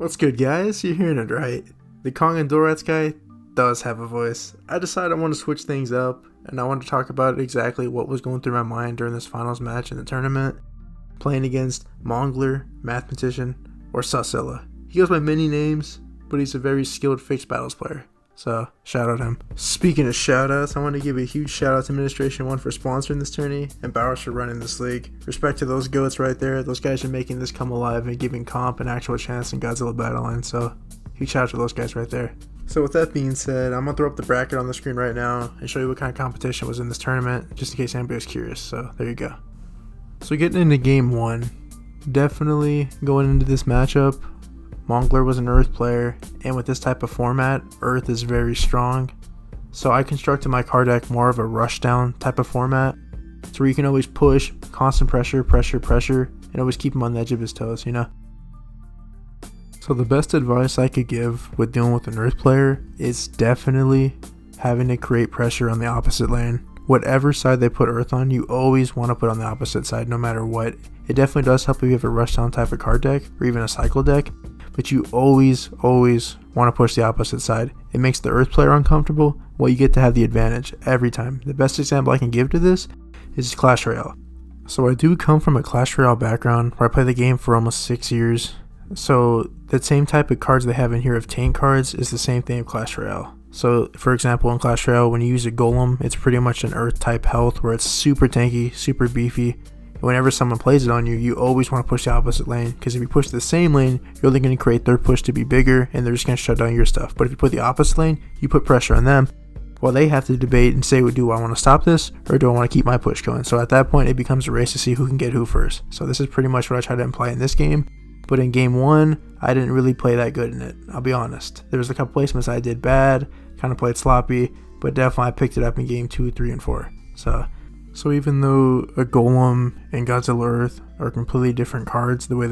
What's good, guys? You're hearing it right. The Kong and Dorats guy does have a voice. I decided I want to switch things up, and I want to talk about exactly what was going through my mind during this finals match in the tournament, playing against Mongler, Mathematician, or Godzilla. He goes by many names, but he's a very skilled fixed battles player. So, shout out him. Speaking of shout outs, I want to give a huge shout out to Administration 1 for sponsoring this tourney and Bowers for running this league. Respect to those goats right there. Those guys are making this come alive and giving comp an actual chance in Godzilla Battle Line. So, huge shout out to those guys right there. So with that being said, I'm going to throw up the bracket on the screen right now and show you what kind of competition was in this tournament, just in case anybody was curious. So, there you go. So getting into game 1, definitely going into this matchup, Mongler was an Earth player, and with this type of format, Earth is very strong. So I constructed my card deck more of a rushdown type of format, so where you can always push, constant pressure, and always keep him on the edge of his toes, you know? So the best advice I could give with dealing with an Earth player is definitely having to create pressure on the opposite lane. Whatever side they put Earth on, you always want to put on the opposite side no matter what. It definitely does help if you have a rushdown type of card deck, or even a cycle deck. But you always want to push the opposite side. It makes the Earth player uncomfortable while you get to have the advantage every time. The best example I can give to this is Clash Royale. So I do come from a Clash Royale background where I played the game for almost 6 years. So the same type of cards they have in here of tank cards is the same thing of Clash Royale. So for example, in Clash Royale, when you use a Golem, it's pretty much an Earth type health where it's super tanky, super beefy. Whenever someone plays it on you, you always want to push the opposite lane, because if you push the same lane, you're only going to create their push to be bigger, and they're just going to shut down your stuff. But if you put the opposite lane, you put pressure on them, while they have to debate and say, well, do I want to stop this, or do I want to keep my push going? So at that point, it becomes a race to see who can get who first. So this is pretty much what I try to imply in this game. But in game 1, I didn't really play that good in it, I'll be honest. There was a couple placements I did bad, kind of played sloppy, but definitely I picked it up in game 2, 3, and 4. So even though a Golem and Godzilla Earth are completely different cards the way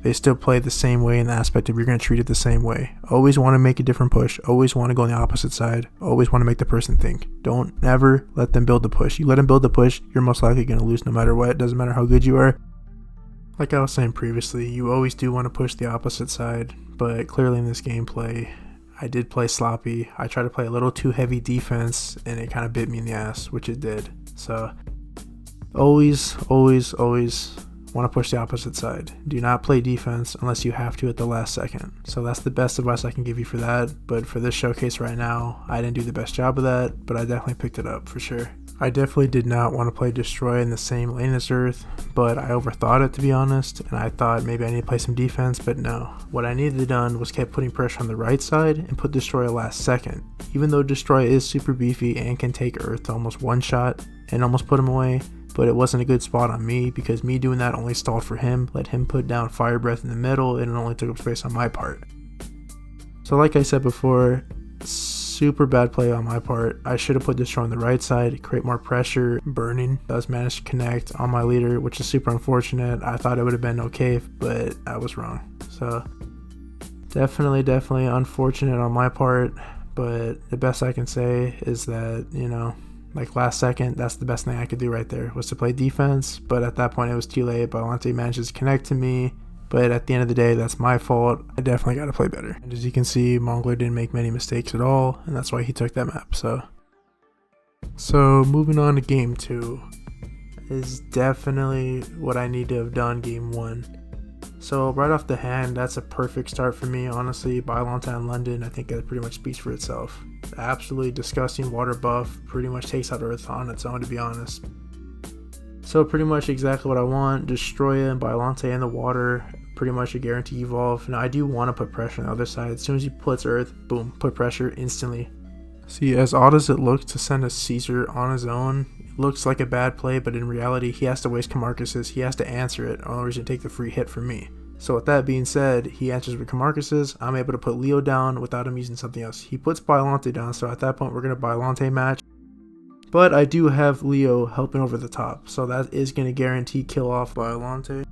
they still play the same way in the aspect of you're going to treat it the same way. Always want to make a different push, always want to go on the opposite side, always want to make the person think. Don't ever let them build the push. You let them build the push, you're most likely going to lose no matter what. It doesn't matter how good you are. Like I was saying previously, you always do want to push the opposite side, but clearly in this gameplay, I did play sloppy. I tried to play a little too heavy defense, and it kind of bit me in the ass, which it did. So always want to push the opposite side. Do not play defense unless you have to at the last second. So that's the best advice I can give you for that. But for this showcase right now, I didn't do the best job of that, but I definitely picked it up for sure. I definitely did not want to play Destroy in the same lane as Earth, but I overthought it, to be honest, and I thought maybe I need to play some defense, but no. What I needed to done was kept putting pressure on the right side and put Destroy last second. Even though Destroy is super beefy and can take Earth to almost one shot and almost put him away, but it wasn't a good spot on me because me doing that only stalled for him, let him put down Fire Breath in the middle, and it only took up space on my part. So like I said before, super bad play on my part. I should have put Destroy on the right side, create more pressure. Burning does manage to connect on my leader, which is super unfortunate. I thought it would have been okay, but I was wrong. So definitely unfortunate on my part, but the best I can say is that, you know, like last second, that's the best thing I could do right there, was to play defense, but at that point it was too late. Balante manages to connect to me, but at the end of the day, that's my fault. I definitely got to play better. And as you can see, Mongler didn't make many mistakes at all, and that's why he took that map. So moving on to game 2 is definitely what I need to have done game 1. So right off the hand, that's a perfect start for me, honestly. Balante in London, I think that pretty much speaks for itself. Absolutely disgusting water buff, pretty much takes out Earth on its own, to be honest. So pretty much exactly what I want. Destroya and Balante in the water, pretty much a guarantee evolve. Now I do want to put pressure on the other side. As soon as he puts Earth, boom, put pressure instantly. See, as odd as it looks to send a Caesar on his own, it looks like a bad play, but in reality, he has to waste Camarcus's. He has to answer it, or he's going to take the free hit from me. So with that being said, he answers with Camarcus's. I'm able to put Leo down without him using something else. He puts Balante down, so at that point, we're going to Balante match. But I do have Leo helping over the top, so that is going to guarantee kill off Balante.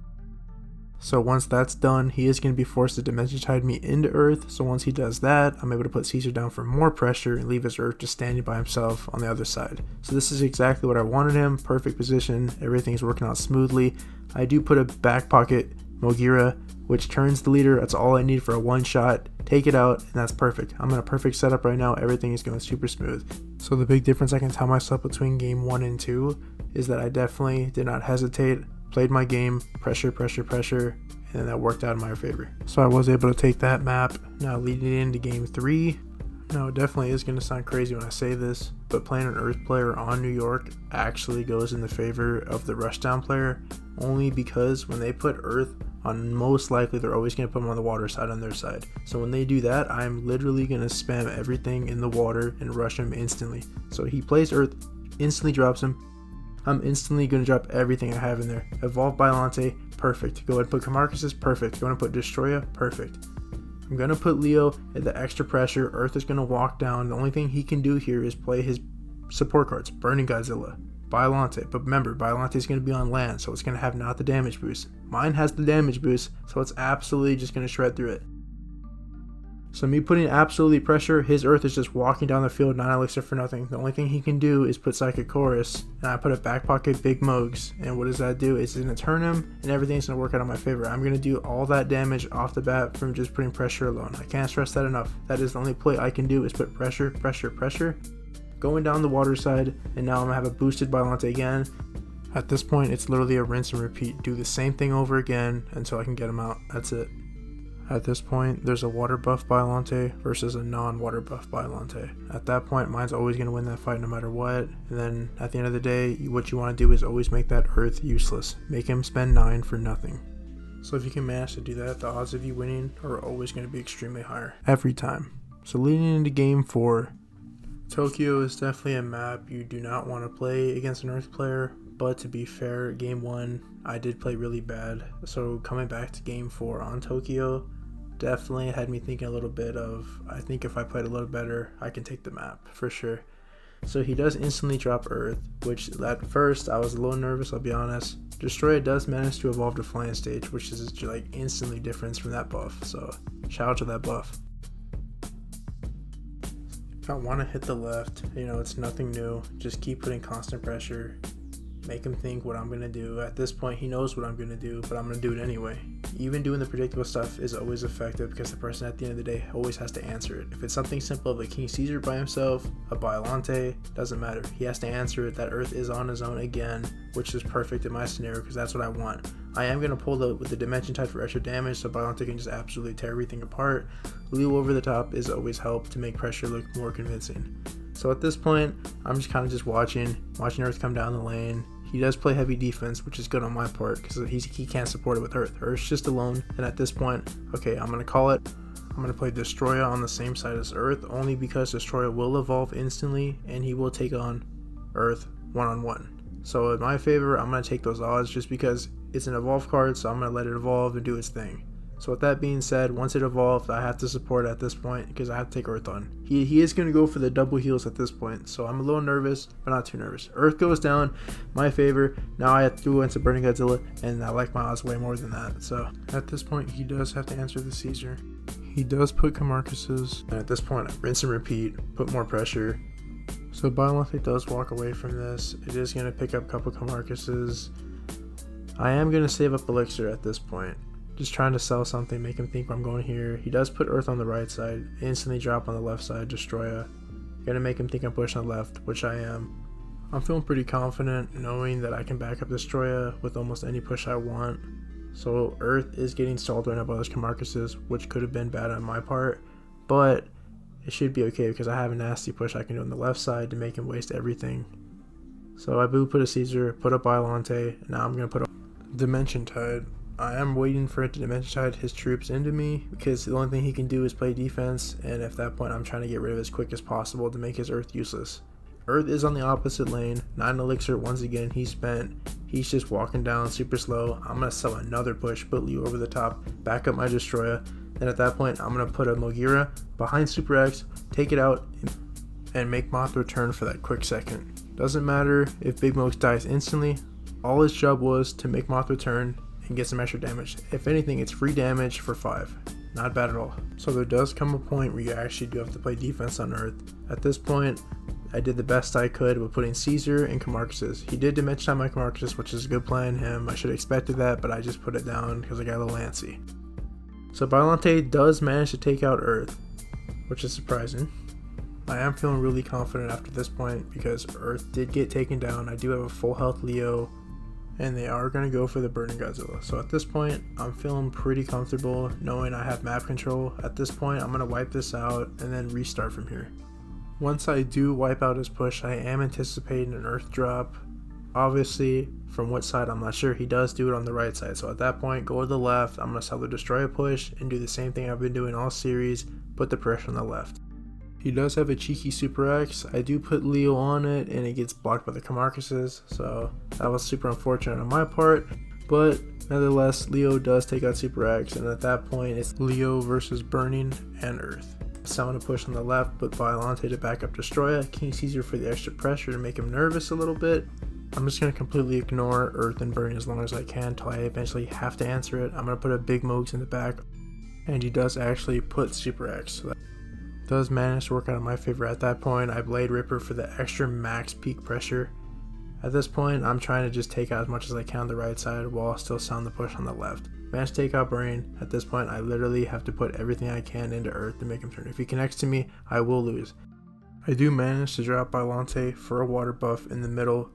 So once that's done, he is going to be forced to Dimension Tide me into Earth. So once he does that, I'm able to put Caesar down for more pressure and leave his Earth just standing by himself on the other side. So this is exactly what I wanted him. Perfect position. Everything's working out smoothly. I do put a back pocket Mogira, which turns the leader. That's all I need for a one shot. Take it out, and that's perfect. I'm in a perfect setup right now. Everything is going super smooth. So the big difference I can tell myself between game 1 and 2 is that I definitely did not hesitate, played my game, pressure, and that worked out in my favor. So I was able to take that map. Now leading into game 3, now it definitely is going to sound crazy when I say this, but playing an Earth player on New York actually goes in the favor of the Rushdown player, only because when they put Earth on, most likely they're always going to put them on the water side on their side. So when they do that, I'm literally going to spam everything in the water and rush him instantly. So he plays Earth, instantly drops him. I'm instantly going to drop everything I have in there. Evolve Bylante, perfect. Go ahead and put Camarcus's, perfect. Go ahead and put Destroya, perfect. I'm going to put Leo at the extra pressure. Earth is going to walk down. The only thing he can do here is play his support cards. Burning Godzilla, Bylante. But remember, Bylante is going to be on land, so it's going to have not the damage boost. Mine has the damage boost, so it's absolutely just going to shred through it. So me putting absolutely pressure, his Earth is just walking down the field, 9 elixir for nothing. The only thing he can do is put Psychic Chorus, and I put a back pocket Big Mogs. And what does that do? It's going to turn him, and everything's going to work out in my favor. I'm going to do all that damage off the bat from just putting pressure alone. I can't stress that enough. That is the only play I can do, is put pressure, going down the water side, and now I'm going to have a boosted Bylante again. At this point, it's literally a rinse and repeat. Do the same thing over again until I can get him out. That's it. At this point, there's a water buff Bylante versus a non-water buff Bylante. At that point, mine's always going to win that fight no matter what. And then at the end of the day, what you want to do is always make that Earth useless. Make him spend 9 for nothing. So if you can manage to do that, the odds of you winning are always going to be extremely higher. Every time. So leading into game 4, Tokyo is definitely a map you do not want to play against an Earth player. But to be fair, game 1, I did play really bad. So coming back to game 4 on Tokyo, definitely had me thinking a little bit of, I think if I played a little better, I can take the map for sure. So he does instantly drop Earth, which at first I was a little nervous, I'll be honest. Destroya does manage to evolve to Flying Stage, which is like instantly different from that buff. So shout out to that buff. If I want to hit the left, it's nothing new. Just keep putting constant pressure. Make him think what I'm going to do. At this point, he knows what I'm going to do, but I'm going to do it anyway. Even doing the predictable stuff is always effective because the person at the end of the day always has to answer it. If it's something simple like King Caesar by himself, a Bylante, doesn't matter. He has to answer it. That Earth is on his own again, which is perfect in my scenario because that's what I want. I am going to pull with the Dimension Tide for extra damage so Bylante can just absolutely tear everything apart. Leo over the top is always help to make pressure look more convincing. So at this point, I'm just kind of just watching Earth come down the lane. He does play heavy defense, which is good on my part because he can't support it with Earth. Earth's just alone, and at this point, okay, I'm going to call it. I'm going to play Destroya on the same side as Earth, only because Destroya will evolve instantly, and he will take on Earth one-on-one. So in my favor, I'm going to take those odds just because it's an evolve card, so I'm going to let it evolve and do its thing. So with that being said, once it evolved, I have to support it at this point because I have to take Earth on. He is going to go for the double heals at this point, so I'm a little nervous, but not too nervous. Earth goes down, my favor. Now I have to go into Burning Godzilla, and I like my odds way more than that. So at this point, he does have to answer the Caesar. He does put Camarcus's, and at this point, I rinse and repeat, put more pressure. So Bylante does walk away from this. It is going to pick up a couple Camarcus's. I am going to save up Elixir at this point. Just trying to sell something, make him think I'm going here. He does put Earth on the right side, instantly drop on the left side, Destroya. Gonna make him think I'm pushing on the left, which I am. I'm feeling pretty confident knowing that I can back up Destroya with almost any push I want. So Earth is getting stalled right now by those Camarcus's, which could have been bad on my part, but it should be okay because I have a nasty push I can do on the left side to make him waste everything. So I put a Caesar, put a Bylante, now I'm gonna put a Dimension Tide. I am waiting for it to Dimension Tide his troops into me because the only thing he can do is play defense, and at that point I'm trying to get rid of it as quick as possible to make his Earth useless. Earth is on the opposite lane, 9 elixir once again he's spent. He's just walking down super slow. I'm going to sell another push, put Leo over the top, back up my Destroya, and at that point I'm going to put a Mogira behind Super X, take it out, and make Moth return for that quick second. Doesn't matter if Big Mox dies instantly, all his job was to make Moth return and get some extra damage. If anything, it's free damage for 5. Not bad at all. So there does come a point where you actually do have to play defense on Earth. At this point, I did the best I could with putting Caesar and Camarcus. He did dimension time my Camarcus, which is a good play on him. I should have expected that, but I just put it down because I got a little antsy. So Biollante does manage to take out Earth, which is surprising. I am feeling really confident after this point because Earth did get taken down. I do have a full health Leo, and they are going to go for the Burning Godzilla. So at this point, I'm feeling pretty comfortable knowing I have map control. At this point, I'm going to wipe this out and then restart from here. Once I do wipe out his push, I am anticipating an Earth drop. Obviously, from what side I'm not sure. He does do it on the right side. So at that point, go to the left. I'm going to sell the Destroy a push and do the same thing I've been doing all series. Put the pressure on the left. He does have a cheeky Super X. I do put Leo on it and it gets blocked by the Camarcuses, so that was super unfortunate on my part. But nevertheless, Leo does take out Super X, and at that point it's Leo versus Burning and Earth. Selling a push on the left, but Biollante to back up Destroya. King Caesar for the extra pressure to make him nervous a little bit. I'm just going to completely ignore Earth and Burning as long as I can until I eventually have to answer it. I'm going to put a big Mogs in the back, and he does actually put Super X. So that does manage to work out in my favor at that point. I Blade Ripper for the extra max peak pressure. At this point, I'm trying to just take out as much as I can on the right side while still selling the push on the left. Managed to take out Brain. At this point, I literally have to put everything I can into Earth to make him turn. If he connects to me, I will lose. I do manage to drop Biollante for a water buff in the middle,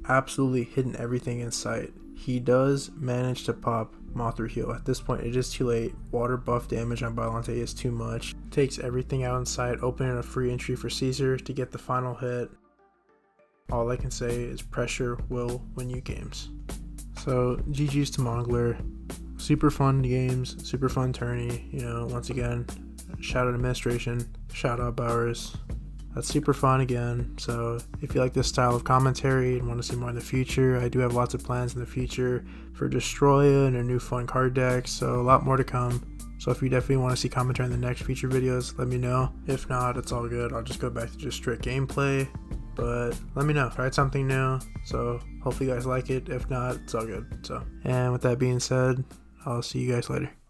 absolutely hitting everything in sight. He does manage to pop Mothra Heal. At this point, it is too late. Water buff damage on Biollante is too much. Takes everything out in sight, opening a free entry for Caesar to get the final hit. All I can say is pressure will win you games. So GG's to Mongler. Super fun games, super fun tourney. You know, once again, shout out administration, shout out Bowers. That's super fun again. So if you like this style of commentary and want to see more in the future, I do have lots of plans in the future for Destroya and a new fun card deck, so a lot more to come. So if you definitely want to see commentary in the next future videos, let me know. If not, it's all good. I'll just go back to just strict gameplay, but let me know. Try something new, so hopefully you guys like it. If not, it's all good. So, and with that being said, I'll see you guys later.